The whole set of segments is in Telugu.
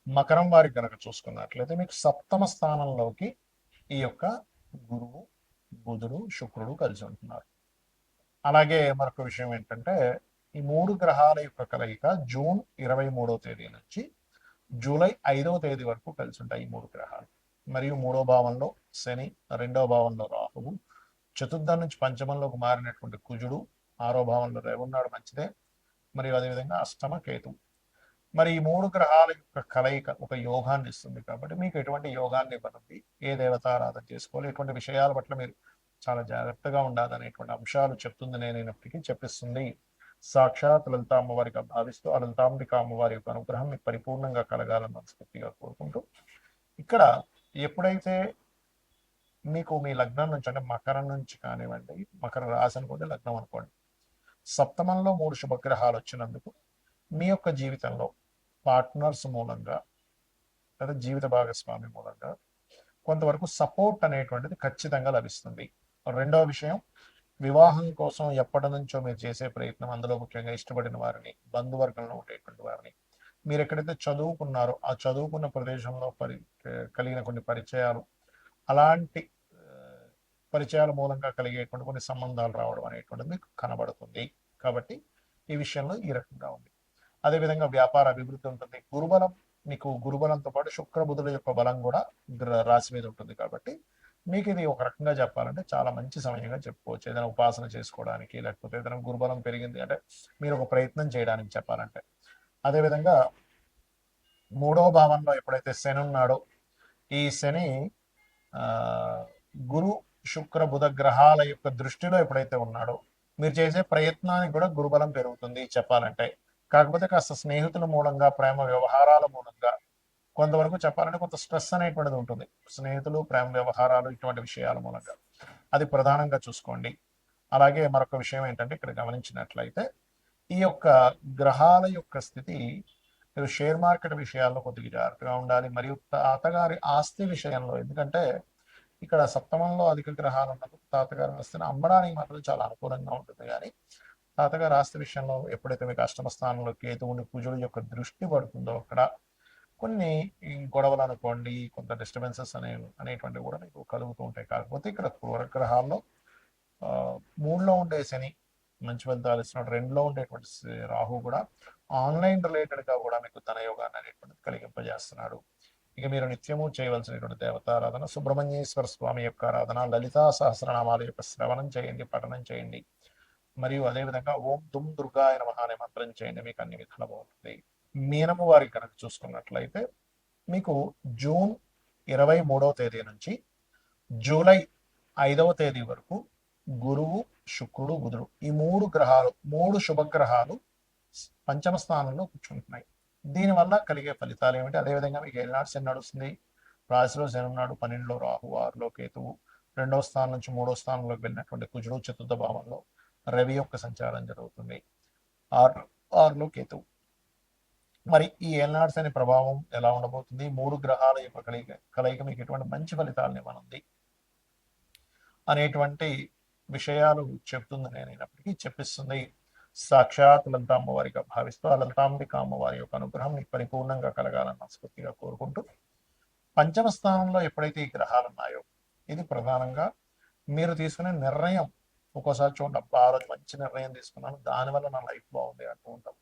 మకరం వారికి కనుక చూసుకున్నట్లయితే మీకు సప్తమ స్థానంలోకి ఈ యొక్క గురువు, బుధుడు, శుక్రుడు కలిసి ఉంటున్నారు. అలాగే మరొక విషయం ఏంటంటే ఈ 3 గ్రహాల యొక్క కలయిక జూన్ 23వ తేదీ నుంచి జూలై 5వ తేదీ వరకు కలిసి ఉంటాయి ఈ 3 గ్రహాలు. మరియు 3వ భావంలో శని, 2వ భావంలో రాహువు, చతుర్థం నుంచి పంచమంలోకి మారినటువంటి కుజుడు, 6వ భావంలో రవి ఉన్నాడు, మంచిదే. మరియు అదేవిధంగా అష్టమ కేతువు. మరి ఈ 3 గ్రహాల యొక్క కలయిక ఒక యోగాన్ని ఇస్తుంది. కాబట్టి మీకు ఎటువంటి యోగాన్ని ఇవ్వనుంది, ఏ దేవతారాధన చేసుకోవాలి, ఎటువంటి విషయాల పట్ల మీరు చాలా జాగ్రత్తగా ఉండాలనేటువంటి అంశాలు చెప్తుంది నేనైనప్పటికీ చెప్పిస్తుంది సాక్షాత్ లలిత అమ్మవారిగా భావిస్తూ ఆ లలితాంబిక అమ్మవారి యొక్క అనుగ్రహం మీకు పరిపూర్ణంగా కలగాలని మనస్ఫూర్తిగా కోరుకుంటూ, ఇక్కడ ఎప్పుడైతే మీకు మీ లగ్నం నుంచి అంటే మకరం నుంచి కానివ్వండి, మకర రాశి అనుకోండి, లగ్నం అనుకోండి, సప్తమంలో 3 శుభగ్రహాలు వచ్చినందుకు మీ యొక్క జీవితంలో పార్ట్నర్స్ మూలంగా లేదా జీవిత భాగస్వామి మూలంగా కొంతవరకు సపోర్ట్ అనేటువంటిది ఖచ్చితంగా లభిస్తుంది. రెండవ విషయం, వివాహం కోసం ఎప్పటి నుంచో మీరు చేసే ప్రయత్నం, అందులో ముఖ్యంగా ఇష్టపడిన వారిని, బంధువర్గంలో ఉండేటువంటి వారిని, మీరు ఎక్కడైతే చదువుకున్నారో ఆ చదువుకున్న ప్రదేశంలో కలిగిన కొన్ని పరిచయాలు, అలాంటి పరిచయాల మూలంగా కలిగేటువంటి కొన్ని సంబంధాలు రావడం అనేటువంటిది మీకు కనబడుతుంది. కాబట్టి ఈ విషయంలో ఈ రకంగా ఉంది. అదేవిధంగా వ్యాపార అభివృద్ధి ఉంటుంది. గురుబలం, మీకు గురుబలంతో పాటు శుక్ర బుధుల యొక్క బలం కూడా రాశి మీద ఉంటుంది. కాబట్టి మీకు ఇది ఒక రకంగా చెప్పాలంటే చాలా మంచి సమయంగా చెప్పుకోవచ్చు. ఏదైనా ఉపాసన చేసుకోవడానికి, లేకపోతే ఏదైనా గురుబలం పెరిగింది అంటే మీరు ఒక ప్రయత్నం చేయడానికి చెప్పాలంటే. అదేవిధంగా 3వ భావంలో ఎప్పుడైతే శని ఉన్నాడో, ఈ శని గురు శుక్ర బుధ గ్రహాల యొక్క దృష్టిలో ఎప్పుడైతే ఉన్నాడో, మీరు చేసే ప్రయత్నానికి కూడా గురుబలం పెరుగుతుంది చెప్పాలంటే. కాకపోతే కాస్త స్నేహితుల మూలంగా, ప్రేమ వ్యవహారాల మూలంగా కొంతవరకు చెప్పాలంటే కొంత స్ట్రెస్ అనేటువంటిది ఉంటుంది. స్నేహితులు, ప్రేమ వ్యవహారాలు, ఇటువంటి విషయాల మూలంగా అది ప్రధానంగా చూసుకోండి. అలాగే మరొక విషయం ఏంటంటే ఇక్కడ గమనించినట్లయితే ఈ యొక్క గ్రహాల యొక్క స్థితి, మీరు షేర్ మార్కెట్ విషయాల్లో కొద్దిగా జాగ్రత్తగా ఉండాలి. మరియు తాతగారి ఆస్తి విషయంలో, ఎందుకంటే ఇక్కడ సప్తమంలో అధిక గ్రహాలు ఉన్నందుకు తాతగారి ఆస్తిని అమ్మడానికి మాత్రం చాలా అనుకూలంగా ఉంటుంది. కానీ తాతగారి ఆస్తి విషయంలో ఎప్పుడైతే మీకు అష్టమ స్థానంలో కేతువుని, కుజుడు యొక్క దృష్టి పడుతుందో అక్కడ కొన్ని గొడవలు అనుకోండి, కొంత డిస్టర్బెన్సెస్ అనేటువంటివి కూడా మీకు కలుగుతూ ఉంటాయి. కాకపోతే ఇక్కడ క్రూరగ్రహాల్లో 3లో ఉండే శని మంచి ఫలితాలు ఇస్తున్నాడు. 2లో ఉండేటువంటి రాహు కూడా ఆన్లైన్ రిలేటెడ్గా కూడా మీకు ధనయోగాన్ని అనేటువంటిది కలిగింపజేస్తున్నాడు. ఇక మీరు నిత్యము చేయవలసినటువంటి దేవతారాధన సుబ్రహ్మణ్యేశ్వర స్వామి యొక్క ఆరాధన, లలితా సహస్రనామాల యొక్క శ్రవణం చేయండి, పఠనం చేయండి. మరియు అదేవిధంగా ఓం దుమ్ దుర్గాయ నమః అనే మంత్రం చేయండి, మీకు అన్ని విధాలు బాగుంటుంది. మీనము వారికి కనుక చూసుకున్నట్లయితే మీకు జూన్ 23వ తేదీ నుంచి జూలై 5వ తేదీ వరకు గురువు, శుక్రుడు, బుధుడు, ఈ 3 గ్రహాలు, 3 శుభగ్రహాలు పంచమ స్థానంలో కూర్చుంటున్నాయి. దీనివల్ల కలిగే ఫలితాలు ఏమిటి? అదేవిధంగా మీకు ఏనాడు శని నడుస్తుంది, రాశిలో శని ఉన్నాడు, 12లో రాహు, 6లో కేతువు, 2వ స్థానం నుంచి 3వ స్థానంలోకి వెళ్ళినటువంటి కుజుడు, చతుర్థ భావంలో రవి యొక్క సంచారం జరుగుతుంది, 6లో కేతువు. మరి ఈ ఏనాడు శని ప్రభావం ఎలా ఉండబోతుంది? 3 గ్రహాల యొక్క కలయిక మీకు ఎటువంటి మంచి ఫలితాలను ఇవ్వనుంది అనేటువంటి విషయాలు చెప్తుంది నేనైనప్పటికీ చెప్పిస్తుంది సాక్షాత్ లలిత అమ్మవారిగా భావిస్తూ ఆ లలితాంబిక అమ్మవారి యొక్క అనుగ్రహం మీకు పరిపూర్ణంగా కలగాలని మనస్ఫూర్తిగా కోరుకుంటూ, పంచమ స్థానంలో ఎప్పుడైతే ఈ గ్రహాలు ఉన్నాయో, ఇది ప్రధానంగా మీరు తీసుకునే నిర్ణయం. ఒక్కోసారి చూడండి, అబ్బా ఆ రోజు మంచి నిర్ణయం తీసుకున్నాను, దానివల్ల నా లైఫ్ బాగుంది అంటూ ఉంటాం.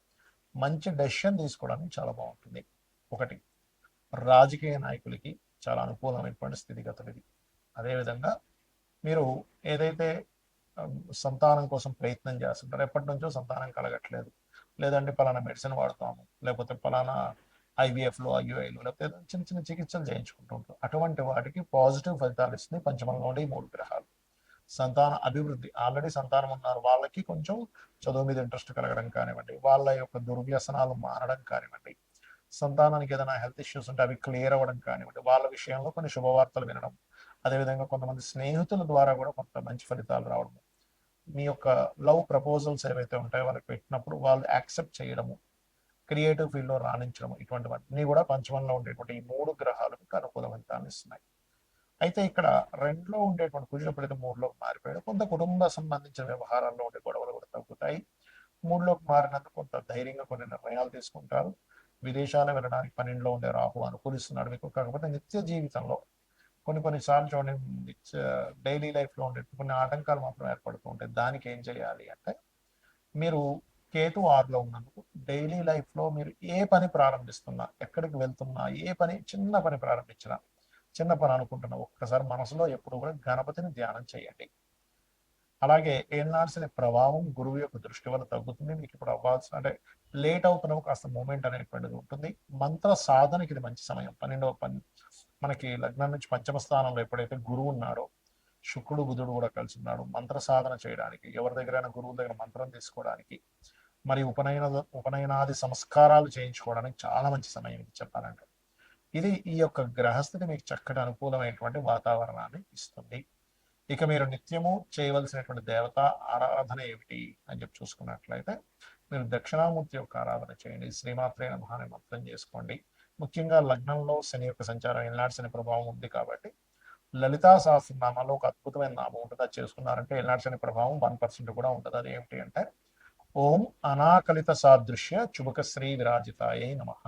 మంచి డెసిషన్ తీసుకోవడానికి చాలా బాగుంటుంది. ఒకటి, రాజకీయ నాయకులకి చాలా అనుకూలమైనటువంటి స్థితిగతులు ఇది. అదేవిధంగా మీరు ఏదైతే సంతానం కోసం ప్రయత్నం చేస్తుంటారు, ఎప్పటి నుంచో సంతానం కలగట్లేదు, లేదంటే పలానా మెడిసిన్ వాడుతాము, లేకపోతే పలానా ఐవీఎఫ్లో, ఐయుఐలో, లేకపోతే చిన్న చిన్న చికిత్సలు చేయించుకుంటూ ఉంటాం, అటువంటి వాటికి పాజిటివ్ ఫలితాలు ఇస్తుంది పంచమంలో ఉండే 3 గ్రహాలు. సంతాన అభివృద్ధి, ఆల్రెడీ సంతానం ఉన్నారు వాళ్ళకి కొంచెం చదువు మీద ఇంట్రెస్ట్ కలగడం కానివ్వండి, వాళ్ళ యొక్క దుర్వ్యసనాలు మారడం కానివ్వండి, సంతానానికి ఏదైనా హెల్త్ ఇష్యూస్ ఉంటే అవి క్లియర్ అవ్వడం కానివ్వండి, వాళ్ళ విషయంలో కొన్ని శుభవార్తలు వినడం, అదేవిధంగా కొంతమంది స్నేహితుల ద్వారా కూడా కొంత మంచి ఫలితాలు రావడం, మీ యొక్క లవ్ ప్రపోజల్స్ ఏవైతే ఉంటాయో వాళ్ళకి పెట్టినప్పుడు వాళ్ళు యాక్సెప్ట్ చేయడము, క్రియేటివ్ ఫీల్డ్లో రాణించడము, ఇటువంటివన్నీ కూడా పంచమంలో ఉండేటువంటి ఈ 3 గ్రహాలు మీకు అనుకూల ఫలితాన్ని ఇస్తున్నాయి. అయితే ఇక్కడ 2లో ఉండేటువంటి కుజుడు ఎప్పుడైతే 3లోకి మారిపోయాడో, కొంత కుటుంబ సంబంధించిన వ్యవహారాల్లో ఉండే గొడవలు కూడా తగ్గుతాయి. 3లోకి మారినందుకు కొంత ధైర్యంగా కొన్ని నిర్ణయాలు తీసుకుంటారు. విదేశాలు వెళ్ళడానికి 12లో ఉండే రాహు అనుకూలిస్తున్నాడు మీకు. కాకపోతే నిత్య జీవితంలో కొన్నిసార్లు చూడండి, డైలీ లైఫ్లో ఉండే కొన్ని ఆటంకాలు మాత్రం ఏర్పడుతూ ఉంటాయి. దానికి ఏం చేయాలి అంటే, మీరు కేతు 6లో ఉన్నందుకు డైలీ లైఫ్లో మీరు ఏ పని ప్రారంభిస్తున్నా, ఎక్కడికి వెళ్తున్నా, ఏ పని చిన్న పని ప్రారంభించినా, చిన్న పని అనుకుంటున్నా, ఒక్కసారి మనసులో ఎప్పుడు కూడా గణపతిని ధ్యానం చేయండి. అలాగే ఏనాల్సిన ప్రభావం గురువు యొక్క దృష్టి వల్ల తగ్గుతుంది. మీకు ఇప్పుడు అవ్వాల్సిన అంటే లేట్ అవుతున్న కాస్త మూమెంట్ అనేటువంటిది ఉంటుంది. మంత్ర సాధనకి ఇది మంచి సమయం. 12వ మనకి లగ్నం నుంచి పంచమ స్థానంలో ఎప్పుడైతే గురువు ఉన్నాడో, శుక్రుడు బుధుడు కూడా కలిసి ఉన్నాడు. మంత్ర సాధన చేయడానికి, ఎవరి దగ్గరైనా గురువు దగ్గర మంత్రం తీసుకోవడానికి, మరి ఉపనయనాది సంస్కారాలు చేయించుకోవడానికి చాలా మంచి సమయం ఇది చెప్పాలంటే. ఇది ఈ యొక్క గ్రహస్థితి మీకు చక్కటి అనుకూలమైనటువంటి వాతావరణాన్ని ఇస్తుంది. ఇక మీరు నిత్యము చేయవలసినటువంటి దేవత ఆరాధన ఏమిటి అని చెప్పి చూసుకున్నట్లయితే, మీరు దక్షిణామూర్తి యొక్క ఆరాధన చేయండి. శ్రీమాత్రే నమః అని మంత్రం చేసుకోండి. ముఖ్యంగా లగ్నంలో శని యొక్క సంచారం, ఎల్నాటి శని ప్రభావం ఉంది కాబట్టి లలితా సహస్రనామాలో ఒక అద్భుతమైన నామం ఉంటుంది. అది చేసుకున్నారంటే ఎల్నాటి శని ప్రభావం 1% కూడా ఉంటుంది. అది ఏమిటి అంటే, ఓం అనాకలిత సాదృశ్య చుబక శ్రీ విరాజితాయై నమః.